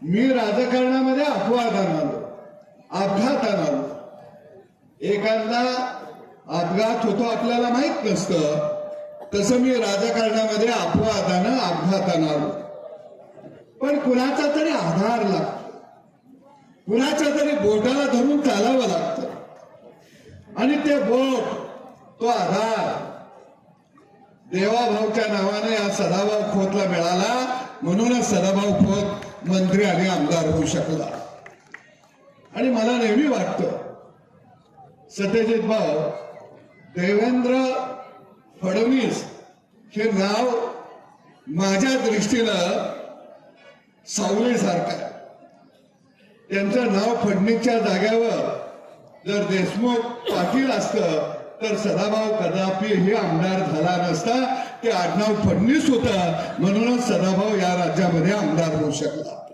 मी राजकारणामध्ये अपवादानं आलो, अपघातानं आलो. एखादा अपघात होतो आपल्याला माहित नसतं, तसं मी राजकारणामध्ये अपघातानं आलो. पण कुणाचा तरी आधार लागतो, कुणाच्या तरी बोटाला धरून चालावं लागतं. आणि ते बोट, तो आधार देवाभाऊच्या नावाने या सदाभाऊ खोतला मिळाला. म्हणूनच सदाभाऊ खोत मंत्री आणि आमदार होऊ शकला. आणि मला नेहमी वाटतं सत्यजित भाऊ, देवेंद्र फडणवीस हे नाव माझ्या दृष्टीनं सावलीसारखं आहे. त्यांचं नाव फडणीसच्या जाग्यावर जर देशमुख पाटील असतं तर सदाभाऊ कदापि हे आमदार झाला नसता. ते आडनाव फडणीस होतं, म्हणूनच सदाभाऊ या राज्यामध्ये आमदार होऊ शकला.